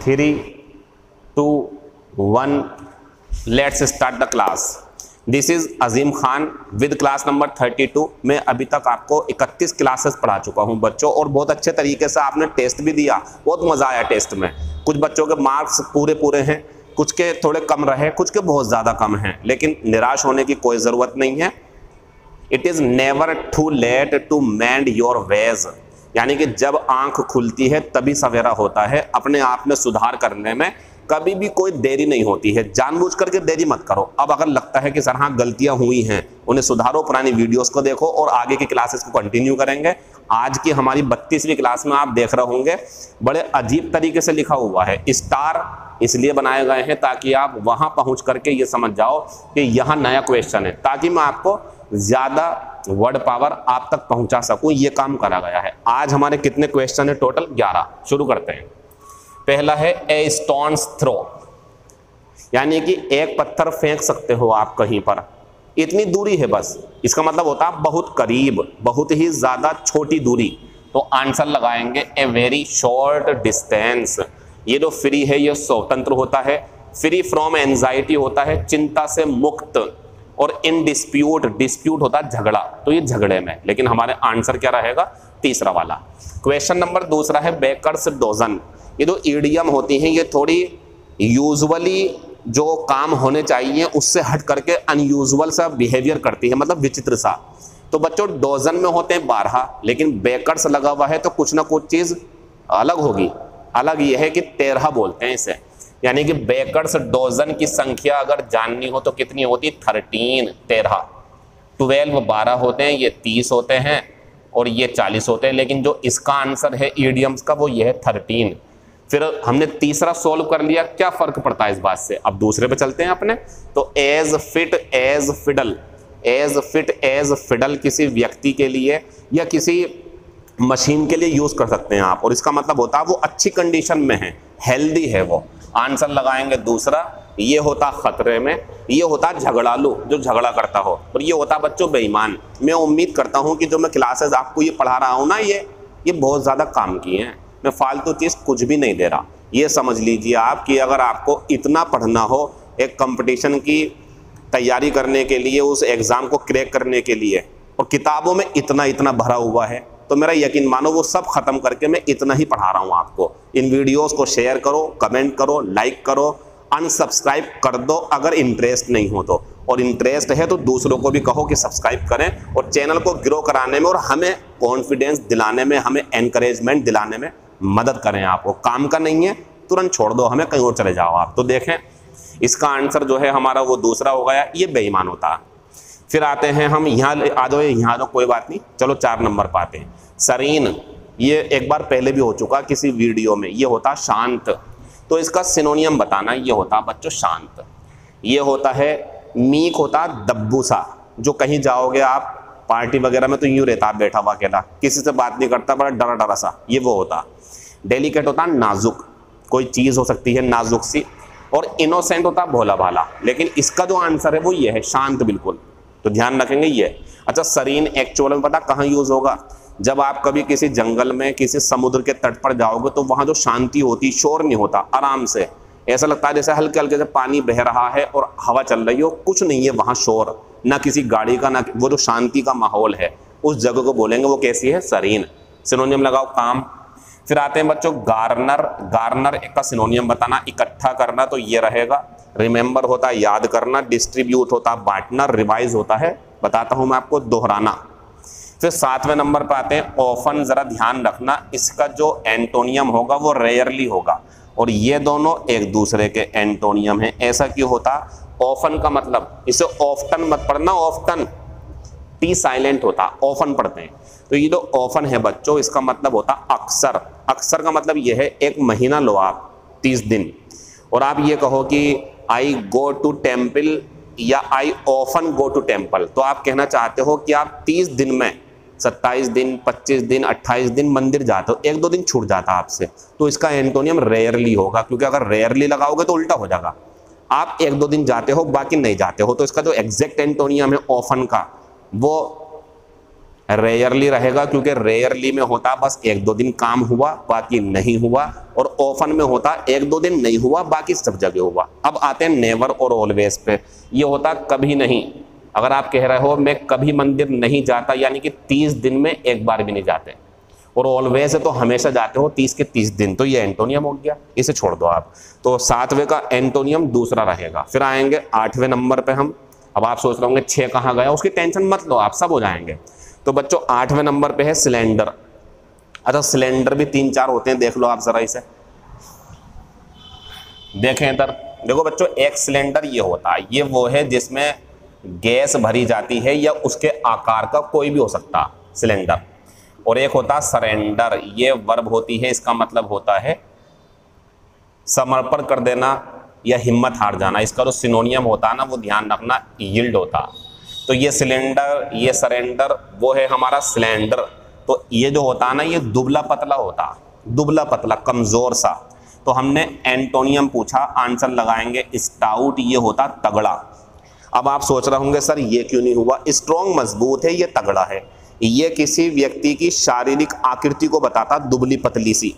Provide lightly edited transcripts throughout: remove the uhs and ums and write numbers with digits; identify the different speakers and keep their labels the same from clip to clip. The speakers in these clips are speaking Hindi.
Speaker 1: 3, 2, 1, let's start the class. This is Azeem Khan with class number 32। मैं अभी तक आपको 31 क्लासेस पढ़ा चुका हूं बच्चों, और बहुत अच्छे तरीके से आपने टेस्ट भी दिया, बहुत मजा आया टेस्ट में। कुछ बच्चों के मार्क्स पूरे हैं, कुछ के थोड़े कम रहे, कुछ के बहुत ज़्यादा कम हैं, लेकिन निराश होने की कोई ज़रूरत नहीं है। It is never too late to mend your ways, यानी कि जब आंख खुलती है तभी सवेरा होता है। अपने आप में सुधार करने में कभी भी कोई देरी नहीं होती है, जानबूझ करके देरी मत करो। अब अगर लगता है कि सर हाँ गलतियां हुई हैं, उन्हें सुधारो, पुरानी वीडियोस को देखो और आगे की क्लासेस को कंटिन्यू करेंगे। आज की हमारी 32वीं क्लास में आप देख रहे होंगे बड़े अजीब तरीके से लिखा हुआ है। स्टार इसलिए बनाए गए हैं ताकि आप वहां पहुंच करके ये समझ जाओ कि यहाँ नया क्वेश्चन है, ताकि मैं आपको ज्यादा वर्ड पावर आप तक पहुंचा सकूं। ये काम करा गया है। आज हमारे कितने क्वेश्चन है? टोटल 11। शुरू करते हैं। पहला है ए स्टोन्स थ्रो, यानी कि एक पत्थर फेंक सकते हो आप कहीं पर, इतनी दूरी है बस। इसका मतलब होता है बहुत करीब, बहुत ही ज्यादा छोटी दूरी। तो आंसर लगाएंगे ए वेरी शॉर्ट डिस्टेंस। ये जो फ्री है ये स्वतंत्र होता है, फ्री फ्रॉम एंजाइटी होता है, चिंता से मुक्त, और इन डिस्प्यूट, डिस्प्यूट होता है झगड़ा, तो ये झगड़े में। लेकिन हमारे आंसर क्या रहेगा? तीसरा वाला। क्वेश्चन नंबर दूसरा है बेकर्स डोजन। ये जो ईडियम होती हैं ये थोड़ी यूजुअली जो काम होने चाहिए उससे हट करके अनयूजुअल सा बिहेवियर करती है, मतलब विचित्र सा। तो बच्चों डोजन में होते हैं 12, लेकिन बेकर्स लगा हुआ है तो कुछ ना कुछ चीज अलग होगी। अलग ये है कि 13 बोलते हैं इसे, यानी कि बेकर्स डोजन की संख्या अगर जाननी हो तो कितनी होती? 13, 13। 12 12 होते हैं, ये 30 होते हैं, और ये 40 होते हैं। लेकिन जो इसका आंसर है ईडियम्स का वो ये है 13। फिर हमने तीसरा सोल्व कर लिया, क्या फर्क पड़ता है इस बात से? अब दूसरे पे चलते हैं अपने। तो as fit as fiddle, as fit as fiddle किसी व्यक्ति के लिए या किसी मशीन के लिए यूज कर सकते हैं आप, और इसका मतलब होता है वो अच्छी कंडीशन में है, हेल्दी है वो। आंसर लगाएंगे दूसरा। ये होता खतरे में, ये होता झगड़ालू जो झगड़ा करता हो, और ये होता बच्चों बेईमान। मैं उम्मीद करता हूं कि जो मैं क्लासेस आपको ये पढ़ा रहा हूं ना, ये बहुत ज्यादा काम की हैं। मैं फालतू चीज कुछ भी नहीं दे रहा। ये समझ लीजिए आप कि अगर आपको इतना पढ़ना हो एक कंपटीशन की तैयारी करने के लिए, उस एग्जाम को क्रैक करने के लिए, और किताबों में इतना भरा हुआ है, तो मेरा यकीन मानो वो सब खत्म करके मैं इतना ही पढ़ा रहा हूं आपको। इन वीडियोस को शेयर करो, कमेंट करो, लाइक करो, अनसब्सक्राइब कर दो अगर इंटरेस्ट नहीं हो तो, और इंटरेस्ट है तो दूसरों को भी कहो कि सब्सक्राइब करें, और चैनल को ग्रो कराने में और हमें कॉन्फिडेंस दिलाने में, हमें एनकरेजमेंट दिलाने में मदद करें। आपको काम का नहीं है, तुरंत छोड़ दो, हमें कहीं और चले जाओ आप। तो देखें इसका आंसर जो है हमारा वो दूसरा हो गया, ये बेईमान होता है। फिर आते हैं हम यहाँ आ दो, यहाँ दो, कोई बात नहीं, चलो 4 नंबर पाते हैं। सरीन, ये एक बार पहले भी हो चुका किसी वीडियो में। ये होता शांत, तो इसका सिनोनियम बताना। ये होता बच्चों शांत। ये होता है मीक, होता दब्बू सा, जो कहीं जाओगे आप पार्टी वगैरह में तो यूं रहता, आप बैठा हुआ अकेला, किसी से बात नहीं करता, बड़ा डरा डरा सा, ये वो होता। डेलिकेट होता नाजुक, कोई चीज हो सकती है नाजुक सी, और इनोसेंट होता भोला भाला। लेकिन इसका जो आंसर है वो ये है शांत, बिल्कुल। तो ध्यान रखेंगे ये। अच्छा, सरीन एक्चुअल में पता कहाँ यूज होगा? जब आप कभी किसी जंगल में, किसी समुद्र के तट पर जाओगे तो वहां जो शांति होती, शोर नहीं होता, आराम से ऐसा लगता है जैसे हल्के हल्के से पानी बह रहा है और हवा चल रही हो, कुछ नहीं है वहां शोर, ना किसी गाड़ी का, ना वो जो शांति का माहौल है, उस जगह को बोलेंगे वो कैसी है? सरीन। सिनोनियम लगाओ काम। फिर आते हैं बच्चों गार्नर। गार्नर एक का सिनोनियम बताना, इकट्ठा करना, तो ये रहेगा। रिमेंबर होता है याद करना, डिस्ट्रीब्यूट होता है बांटना, रिवाइज होता है, बताता हूं मैं आपको, दोहराना। फिर 7वें नंबर पर आते हैं ऑफन। जरा ध्यान रखना, इसका जो एंटोनियम होगा वो रेयरली होगा, और ये दोनों एक दूसरे के एंटोनियम हैं। ऐसा क्यों होता? ऑफन का मतलब, इसे ऑफ्टन मत पढ़ना, ऑफ्टन टी साइलेंट होता, ऑफन पढ़ते हैं। तो ये जो ऑफन है बच्चों, इसका मतलब होता अक्सर। अक्सर का मतलब ये है एक महीना लो आप, 30 दिन, और आप ये कहो कि आई गो टू टेम्पल या I often go to temple, तो आप कहना चाहते हो कि आप 30 दिन में 27 दिन, 25 दिन, 28 दिन मंदिर जाते हो, 1-2 दिन छूट जाता आपसे, तो इसका एंटोनियम रेयरली होगा। क्योंकि अगर रेयरली लगाओगे तो उल्टा हो जाएगा, आप 1-2 दिन जाते हो बाकी नहीं जाते हो। तो इसका जो एग्जैक्ट एंटोनियम है ऑफन का, वो रेयरली रहेगा क्योंकि रेयरली में होता बस 1-2 दिन काम हुआ बाकी नहीं हुआ, और ऑफन में होता 1-2 दिन नहीं हुआ बाकी सब जगह हुआ। अब आते हैं नेवर और ऑलवेज पे। ये होता कभी नहीं। अगर आप कह रहे हो मैं कभी मंदिर नहीं जाता, यानी कि 30 दिन में एक बार भी नहीं जाते, और ऑलवेज है तो हमेशा जाते हो 30 के 30 दिन, तो ये एंटोनियम हो गया, इसे छोड़ दो आप। तो 7वें का एंटोनियम दूसरा रहेगा। फिर आएंगे 8वें नंबर पे हम। अब आप सोच रहे होंगे 6 कहाँ गया, उसकी टेंशन मत लो, आप सब हो जाएंगे। तो बच्चों 8वें नंबर पे है सिलेंडर। अच्छा सिलेंडर भी 3-4 होते हैं, देख लो आप जरा इसे देखें इधर। देखो बच्चों एक सिलेंडर ये होता है, ये वो है जिसमें गैस भरी जाती है या उसके आकार का कोई भी हो सकता सिलेंडर। और एक होता सरेंडर, ये वर्ब होती है, इसका मतलब होता है समर्पण कर देना या हिम्मत हार जाना। इसका जो सिनोनियम होता है ना वो ध्यान रखना यील्ड होता। तो ये सिलेंडर ये सरेंडर वो है हमारा सिलेंडर। तो ये जो होता है ना ये दुबला पतला होता, दुबला पतला कमजोर सा। तो हमने एंटोनियम पूछा, आंसर लगाएंगे स्टाउट, ये होता तगड़ा। अब आप सोच रहे होंगे सर ये क्यों नहीं हुआ, स्ट्रॉन्ग मजबूत है, ये तगड़ा है। ये किसी व्यक्ति की शारीरिक आकृति को बताता, दुबली पतली सी,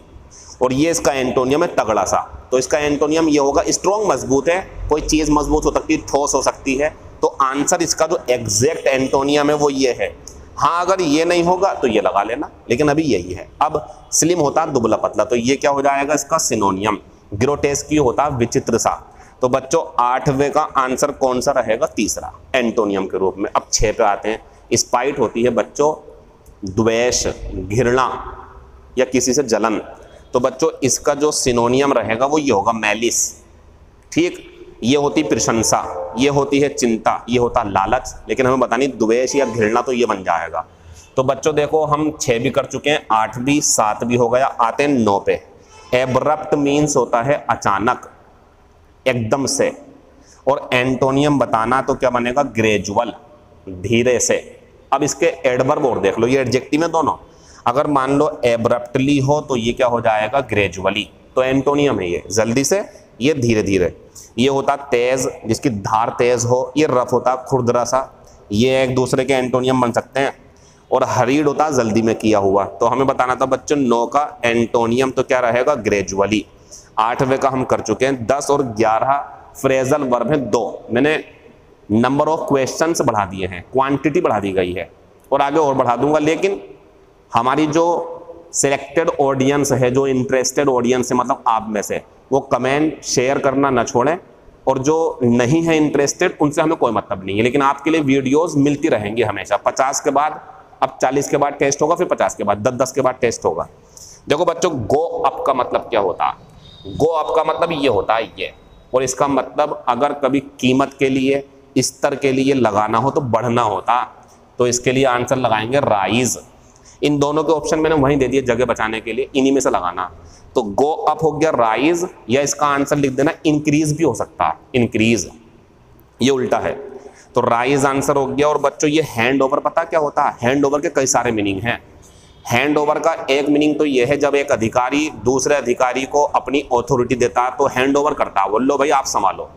Speaker 1: और ये इसका एंटोनियम है तगड़ा सा। तो इसका एंटोनियम ये होगा स्ट्रॉन्ग मजबूत है, कोई चीज मजबूत हो सकती है, ठोस हो सकती है। तो आंसर इसका जो एग्जैक्ट एंटोनियम है वो ये है। हाँ अगर ये नहीं होगा तो ये लगा लेना, लेकिन अभी यही है। अब स्लिम होता दुबला पतला, तो ये क्या हो जाएगा इसका सिनोनियम। ग्रोटेस्की होता विचित्र सा। तो बच्चों 8वें का आंसर कौन सा रहेगा, तीसरा एंटोनियम के रूप में। अब 6 पे आते हैं। स्पाइट होती है बच्चों द्वेष, घृणा या किसी से जलन। तो बच्चों इसका जो सिनोनियम रहेगा वो ये होगा मैलिस। ठीक, ये होती प्रशंसा, ये होती है चिंता, ये होता लालच, लेकिन हमें बतानी द्वेष या घृणा, तो ये बन जाएगा। तो बच्चों देखो हम 6 भी कर चुके हैं, 8 भी, 7 भी हो गया। आते हैं 9 पे। एब्रप्ट मीन्स होता है अचानक, एकदम से। और एंटोनियम बताना तो क्या बनेगा, ग्रेजुअल, धीरे से। अब इसके एडवर्ब और देख लो, ये एडजेक्टिव में दोनों। अगर मान लो एब्रप्टली हो तो ये क्या हो जाएगा, ग्रेजुअली। तो एंटोनियम है ये जल्दी से, ये धीरे धीरे। ये होता तेज, जिसकी धार तेज हो। ये रफ होता खुरदरा सा। ये एक दूसरे के एंटोनियम बन सकते हैं। और हरीड होता जल्दी में किया हुआ। तो हमें बताना था बच्चों 9 का एंटोनियम तो क्या रहेगा, ग्रेजुअली। 8वें का हम कर चुके हैं। 10 और 11 फ्रेजल वर्ब है 2। मैंने नंबर ऑफ क्वेश्चंस बढ़ा दिए हैं, क्वांटिटी बढ़ा दी गई है, और आगे और बढ़ा दूंगा। लेकिन हमारी जो सिलेक्टेड ऑडियंस है, जो इंटरेस्टेड ऑडियंस है, मतलब आप में से, वो कमेंट शेयर करना ना छोड़ें। और जो नहीं है इंटरेस्टेड उनसे हमें कोई मतलब नहीं है, लेकिन आपके लिए वीडियोस मिलती रहेंगी हमेशा। 50 के बाद, अब 40 के बाद टेस्ट होगा, फिर 50 के बाद 10-10 के बाद टेस्ट होगा। देखो बच्चों गो अप का मतलब क्या होता है, गो अप का मतलब ये होता है ये, और इसका मतलब अगर कभी कीमत के लिए, स्तर के लिए लगाना हो तो बढ़ना होता। तो इसके लिए आंसर लगाएंगे राइज। इन दोनों के ऑप्शन मैंने वहीं दे दिए जगह बचाने के लिए, इन्हीं में से लगाना। तो गो अप हो गया राइज, या इसका आंसर लिख देना इंक्रीज भी हो सकता है, इंक्रीज, ये उल्टा है। तो राइज आंसर हो गया। और बच्चों ये हैंड ओवर पता क्या होता है, हैंड ओवर के कई सारे मीनिंग हैं। हैंड ओवर का एक मीनिंग तो ये है जब एक अधिकारी दूसरे अधिकारी को अपनी ऑथोरिटी देता है तो हैंड ओवर करता है, बोल लो भाई आप संभालो।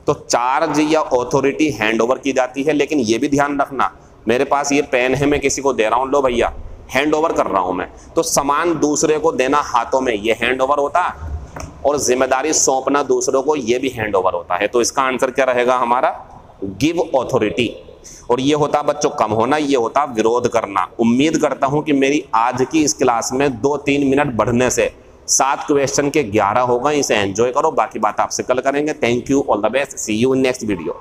Speaker 1: तो चार्ज या ऑथोरिटी हैंड ओवर की जाती है। लेकिन ये भी ध्यान रखना, मेरे पास ये पेन है, मैं किसी को दे रहा हूँ, लो भैया हैंड ओवर कर रहा हूं मैं, तो सामान दूसरे को देना हाथों में, ये हैंड ओवर होता है। और जिम्मेदारी सौंपना दूसरों को, ये भी हैंड ओवर होता है। तो इसका आंसर क्या रहेगा हमारा, गिव ऑथोरिटी। और ये होता बच्चों कम होना, ये होता विरोध करना। उम्मीद करता हूं कि मेरी आज की इस क्लास में 2-3 मिनट बढ़ने से 7 क्वेश्चन के 11 होगा। इसे एंजॉय करो, बाकी बात आपसे कल करेंगे। Thank you, all the best, see you in next video.